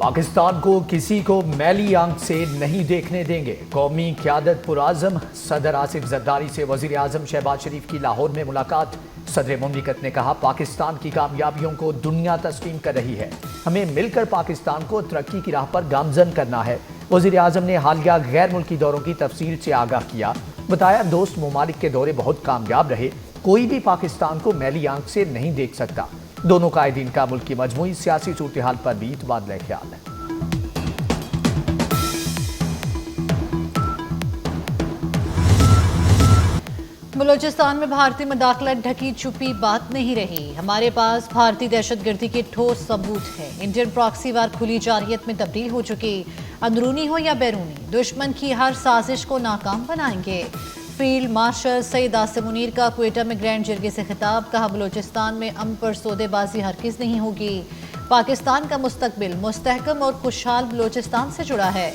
پاکستان کو کسی کو میلی آنکھ سے نہیں دیکھنے دیں گے۔ قومی قیادت پرعزم، صدر آصف زرداری سے وزیر اعظم شہباز شریف کی لاہور میں ملاقات۔ صدر مملکت نے کہا پاکستان کی کامیابیوں کو دنیا تسلیم کر رہی ہے، ہمیں مل کر پاکستان کو ترقی کی راہ پر گامزن کرنا ہے۔ وزیر اعظم نے حالیہ غیر ملکی دوروں کی تفصیل سے آگاہ کیا، بتایا دوست ممالک کے دورے بہت کامیاب رہے، کوئی بھی پاکستان کو میلی آنکھ سے نہیں دیکھ سکتا۔ دونوں قائدین کا ملک کی مجموعی سیاسی صورتحال پر بھی تبادلہ خیال ہے۔ بلوچستان میں بھارتی مداخلت ڈھکی چھپی بات نہیں رہی، ہمارے پاس بھارتی دہشت گردی کے ٹھوس ثبوت ہے۔ انڈین پراکسی وار کھلی جارحیت میں تبدیل ہو چکی، اندرونی ہو یا بیرونی، دشمن کی ہر سازش کو ناکام بنائیں گے۔ فیلڈ مارشل سید عاصم منیر کا کوئٹہ میں گرینڈ جرگے سے خطاب، کہا بلوچستان میں امن پر سودے بازی ہرگز نہیں ہوگی، پاکستان کا مستقبل مستحکم اور خوشحال بلوچستان سے جڑا ہے،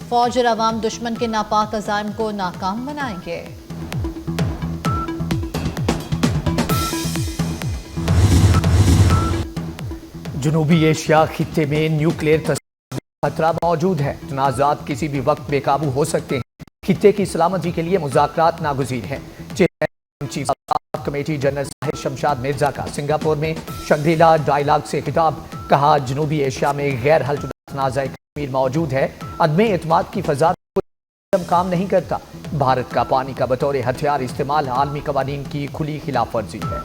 فوج اور عوام دشمن کے ناپاک عزائم کو ناکام بنائیں گے۔ جنوبی ایشیا خطے میں نیوکلیئر تصادم کا خطرہ موجود ہے، تنازعات کسی بھی وقت بے قابو ہو سکتے ہیں، خطے کی سلامتی کے لیے مذاکرات ناگزیر ہیں۔ Chairman chief of committee general ظاہر شمشاد مرزا کا سنگاپور میں شنگری لا ڈائیلاگ سے خطاب، کہا جنوبی ایشیا میں غیر حل شدہ تنازع کشمیر موجود ہے، عدم اعتماد کی فضا کام نہیں کرتا، بھارت کا پانی کا بطور ہتھیار استعمال عالمی قوانین کی کھلی خلاف ورزی ہے۔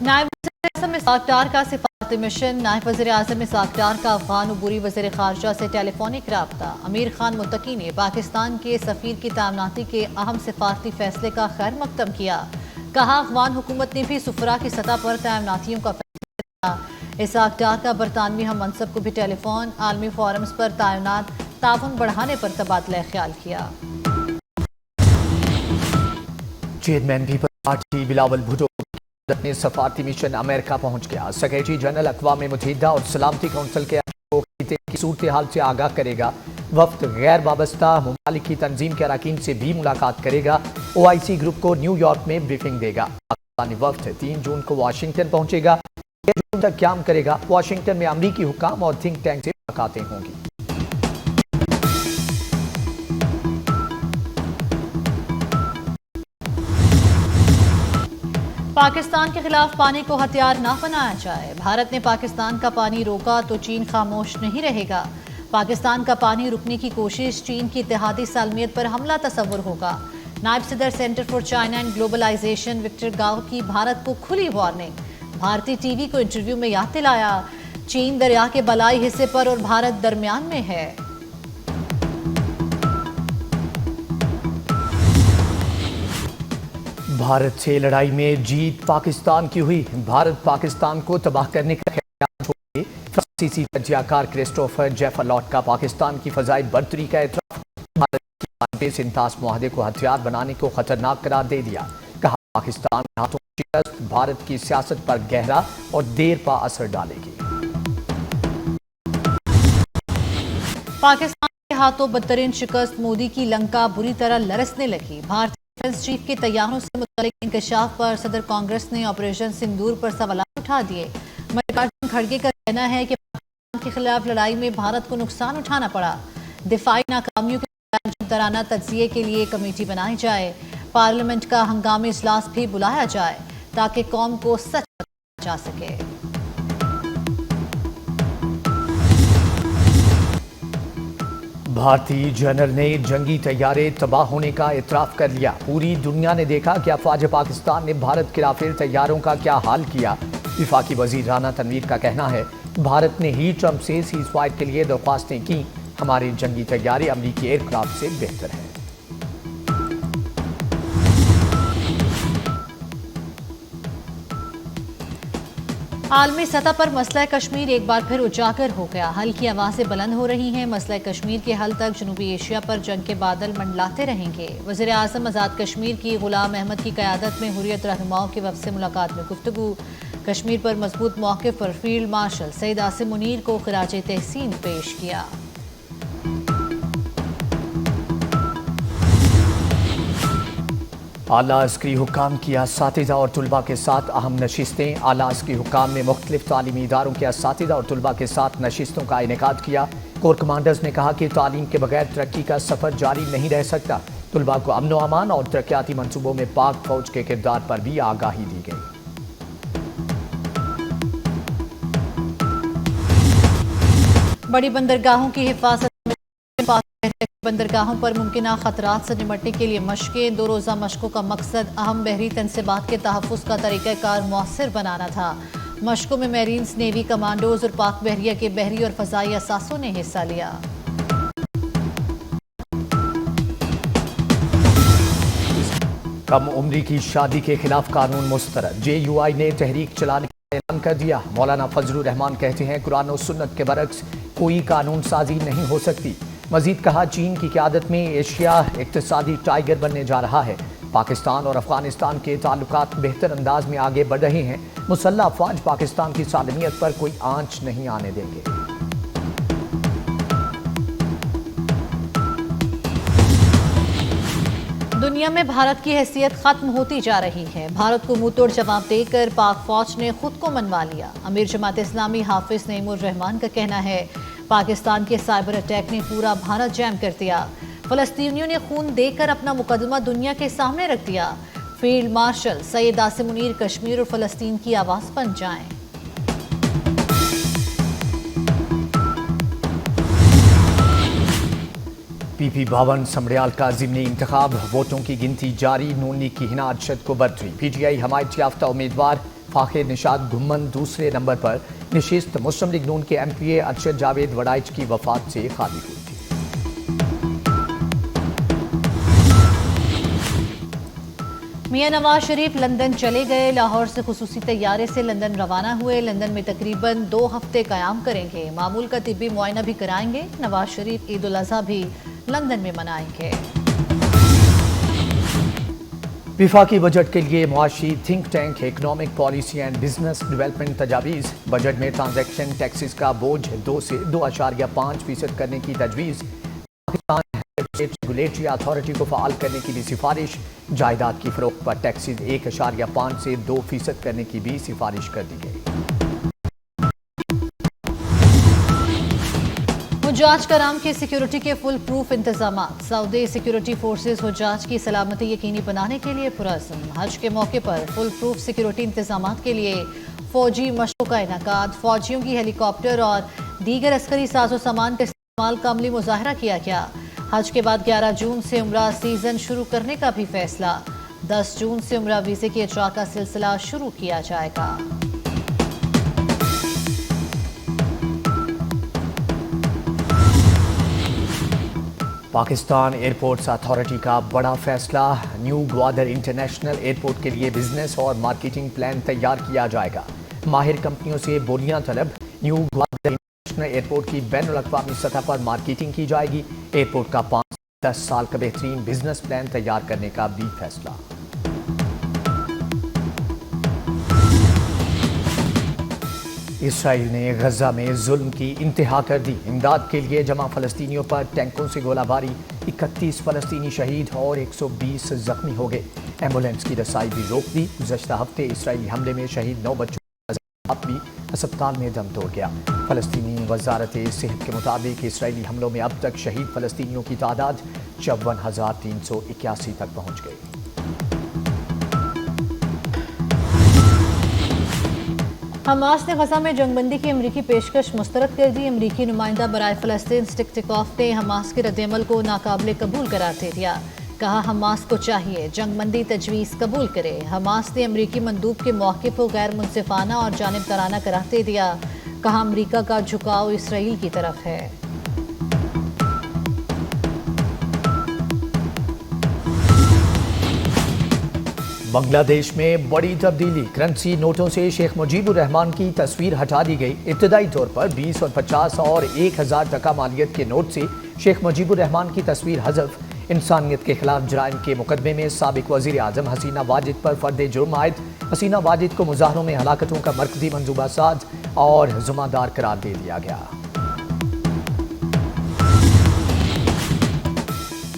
نائب وزیر اعظم اسحاق ڈار کا سفارتی مشن، نائب وزیر اعظم اسحاق ڈار کا افغان عبوری وزیر خارجہ سے ٹیلی فونک رابطہ، امیر خان متقی نے پاکستان کے سفیر کی تعیناتی کے اہم سفارتی فیصلے کا خیر مقدم کیا، کہا افغان حکومت نے بھی سفراء کی سطح پر تعیناتیوں کا فیصلہ کیا۔ اسحاق ڈار کا برطانوی ہم منصب کو بھی ٹیلی فون، عالمی فورمز پر تعینات تعاون بڑھانے پر تبادلہ خیال کیا۔ چیئرمین پیپلز پارٹی بلاول بھٹو نے سفارتی مشن امریکہ پہنچ گیا، سیکریٹری جنرل اقوام متحدہ اور سلامتی کونسل کے خطے کی صورتحال سے آگاہ کرے گا، وفد غیر وابستہ ممالک کی تنظیم کے اراکین سے بھی ملاقات کرے گا، OIC گروپ کو نیو یارک میں بریفنگ دے گا۔ پاکستانی وفد 3 جون کو واشنگٹن پہنچے گا، 6 جون تک قیام کرے گا، واشنگٹن میں امریکی حکام اور تھنک ٹینک سے ملاقاتیں ہوں گی۔ پاکستان کے خلاف پانی کو ہتھیار نہ بنایا جائے، بھارت نے پاکستان کا پانی روکا تو چین خاموش نہیں رہے گا، پاکستان کا پانی روکنے کی کوشش چین کی اتحادی سالمیت پر حملہ تصور ہوگا، نائب صدر centre for China and globalisation Victor Gao کی بھارت کو کھلی وارننگ، بھارتی ٹی وی کو انٹرویو میں یاد دلایا چین دریا کے بالائی حصے پر اور بھارت درمیان میں ہے۔ بھارت سے لڑائی میں جیت پاکستان کی ہوئی، بھارت پاکستان کو تباہ کرنے کا خیال چھوڑے، فرانسیسی تجزیہ کار کرسٹوفر جیفلاٹ کا پاکستان کی فضائی برتری کا اعتراف، بھارت کی جانب سے انتاس معاہدے کو ہتھیار بنانے کو خطرناک قرار دے دیا، کہا پاکستان کے ہاتھوں شکست بھارت کی سیاست پر گہرا اور دیر پا اثر ڈالے گی۔ پاکستان کے ہاتھوں بدترین شکست، مودی کی لنکا بری طرح لرزنے لگی، بھارتی ڈیفنس چیف کے طیاروں سے متعلق انکشاف پر صدر کانگریس نے آپریشن سندور پر سوالات اٹھا دیے، ملکاراجن کھڑگے کا کہنا ہے کہ پاکستان کے خلاف لڑائی میں بھارت کو نقصان اٹھانا پڑا، دفاعی ناکامیوں کے جدارانہ تجزیے کے لیے کمیٹی بنائی جائے، پارلیمنٹ کا ہنگامی اجلاس بھی بلایا جائے تاکہ قوم کو سچ بتایا جا سکے۔ بھارتی جنرل نے جنگی طیارے تباہ ہونے کا اعتراف کر لیا، پوری دنیا نے دیکھا کہ افواج پاکستان نے بھارت کے رافیل طیاروں کا کیا حال کیا، وفاقی وزیر رانا تنویر کا کہنا ہے بھارت نے ہی ٹرمپ سے سیز فائر کے لیے درخواستیں کی، ہمارے جنگی طیارے امریکی ایئر کرافٹ سے بہتر ہیں۔ عالمی سطح پر مسئلہ کشمیر ایک بار پھر اجاگر ہو گیا، حل کی آوازیں بلند ہو رہی ہیں، مسئلہ کشمیر کے حل تک جنوبی ایشیا پر جنگ کے بادل منڈلاتے رہیں گے۔ وزیر اعظم آزاد کشمیر کی غلام احمد کی قیادت میں حریت رہنماؤں کے وفد سے ملاقات میں گفتگو، کشمیر پر مضبوط موقف پر فیلڈ مارشل سید عاصم منیر کو خراج تحسین پیش کیا۔ اعلیٰ عسکری حکام کی اساتذہ اور طلباء کے ساتھ اہم نشستیں۔ اعلیٰ عسکری حکام نے مختلف تعلیمی اداروں کے اساتذہ اور طلباء کے ساتھ نشستوں کا انعقاد کیا۔ کور کمانڈرز نے کہا کہ تعلیم کے بغیر ترقی کا سفر جاری نہیں رہ سکتا۔ طلباء کو امن و امان اور ترقیاتی منصوبوں میں پاک فوج کے کردار پر بھی آگاہی دی گئی۔ بڑی بندرگاہوں کی حفاظت بندرگاہوں پر ممکنہ خطرات سے نمٹنے کے لیے مشقیں۔ 2 روزہ مشقوں کا مقصد اہم بحری تنصیبات کے تحفظ کا طریقہ کار مؤثر بنانا تھا۔ مشقوں میں میرینز، نیوی کمانڈوز اور پاک بحریہ کے بحری اور فضائی اثاثوں نے حصہ لیا۔ کم عمری کی شادی کے خلاف قانون مسترد۔ JUI نے تحریک چلانے کا اعلان کر دیا۔ مولانا فضل الرحمان کہتے ہیں قرآن و سنت کے برعکس کوئی قانون سازی نہیں ہو سکتی۔ مزید کہا چین کی قیادت میں ایشیا اقتصادی ٹائیگر بننے جا رہا ہے۔ پاکستان اور افغانستان کے تعلقات بہتر انداز میں آگے بڑھ رہے ہیں۔ مسلح افواج پاکستان کی سالمیت پر کوئی آنچ نہیں آنے دیں گے۔ دنیا میں بھارت کی حیثیت ختم ہوتی جا رہی ہے۔ بھارت کو منہ توڑ جواب دے کر پاک فوج نے خود کو منوا لیا۔ امیر جماعت اسلامی حافظ نعیم الرحمان کا کہنا ہے پاکستان کے سائبر اٹیک نے پورا بھارت جیم کر دیا۔ فلسطینیوں نے خون دے کر اپنا مقدمہ دنیا کے سامنے رکھ دیا۔ فیلڈ مارشل سید عاصم منیر کشمیر اور فلسطین کی آواز بن جائیں۔ PP بھون سمڑیال کا ضمنی انتخاب، ووٹوں کی گنتی جاری۔ نون لیگ کی ہنا ارشد کو برتری۔ PTI حمایت یافتہ امیدوار فاخر نشاد گھمن دوسرے نمبر پر۔ نشست مسلم لیگ نون کے MPA ارشد جاوید وڑائچ کی وفات سے خالی ہوئی تھی۔ میاں نواز شریف لندن چلے گئے۔ لاہور سے خصوصی طیارے سے لندن روانہ ہوئے۔ لندن میں تقریباً 2 ہفتے قیام کریں گے۔ معمول کا طبی معائنہ بھی کرائیں گے۔ نواز شریف عید الاضحیٰ بھی لندن میں منائیں گے۔ وفاقی بجٹ کے لیے معاشی think tank economic policy and business development تجاویز۔ بجٹ میں ٹرانزیکشن ٹیکسز کا بوجھ 2 سے 2.5% کرنے کی تجویز۔ پاکستان ریگولیٹری اتھارٹی کو فعال کرنے کی بھی سفارش۔ جائیداد کی فروخت پر ٹیکسز 1.5 سے 2% کرنے کی بھی سفارش کر دی گئی۔ حجاج کرام کی سیکیورٹی کے فل پروف انتظامات۔ سعودی سیکیورٹی فورسز حجاج کی سلامتی یقینی بنانے کے لیے پرعزم۔ حج کے موقع پر فل پروف سیکیورٹی انتظامات کے لیے فوجی مشقوں کا انعقاد۔ فوجیوں کی ہیلی کاپٹر اور دیگر عسکری ساز و سامان کا استعمال کا عملی مظاہرہ کیا گیا۔ حج کے بعد 11 جون سے عمرہ سیزن شروع کرنے کا بھی فیصلہ۔ 10 جون سے عمرہ ویزے کے اجراء کا سلسلہ شروع کیا جائے گا۔ پاکستان ایئرپورٹس اتھارٹی کا بڑا فیصلہ۔ نیو گوادر انٹرنیشنل ایئرپورٹ کے لیے بزنس اور مارکیٹنگ پلان تیار کیا جائے گا۔ ماہر کمپنیوں سے بولیاں طلب۔ نیو گوادر انٹرنیشنل ایئرپورٹ کی بین الاقوامی سطح پر مارکیٹنگ کی جائے گی۔ ایئرپورٹ کا 5 سے 10 سال کا بہترین بزنس پلان تیار کرنے کا بھی فیصلہ۔ اسرائیل نے غزہ میں ظلم کی انتہا کر دی۔ امداد کے لیے جمع فلسطینیوں پر ٹینکوں سے گولہ باری۔ 31 فلسطینی شہید اور 120 زخمی ہو گئے۔ ایمبولینس کی رسائی بھی روک دی۔ گزشتہ ہفتے اسرائیلی حملے میں شہید 9 بچوں کا بھی ہسپتال میں دم توڑ گیا۔ فلسطینی وزارت صحت کے مطابق اسرائیلی حملوں میں اب تک شہید فلسطینیوں کی تعداد 54,381 تک پہنچ گئی۔ حماس نے غزہ میں جنگ بندی کی امریکی پیشکش مسترد کر دی۔ امریکی نمائندہ برائے فلسطین سٹیو ویٹکوف نے حماس کے رد عمل کو ناقابل قبول قرار دے دیا۔ کہا حماس کو چاہیے جنگ بندی تجویز قبول کرے۔ حماس نے امریکی مندوب کے موقف کو غیر منصفانہ اور جانبدارانہ قرار دے دیا۔ کہا امریکہ کا جھکاؤ اسرائیل کی طرف ہے۔ بنگلہ دیش میں بڑی تبدیلی۔ کرنسی نوٹوں سے شیخ مجیب الرحمان کی تصویر ہٹا دی گئی۔ ابتدائی طور پر 20 اور 50 اور 1000 ٹکا مالیت کے نوٹ سے شیخ مجیب الرحمان کی تصویر حذف۔ انسانیت کے خلاف جرائم کے مقدمے میں سابق وزیر اعظم حسینہ واجد پر فرد جرم عائد۔ حسینہ واجد کو مظاہروں میں ہلاکتوں کا مرکزی منصوبہ ساز اور ذمہ دار قرار دے دیا گیا۔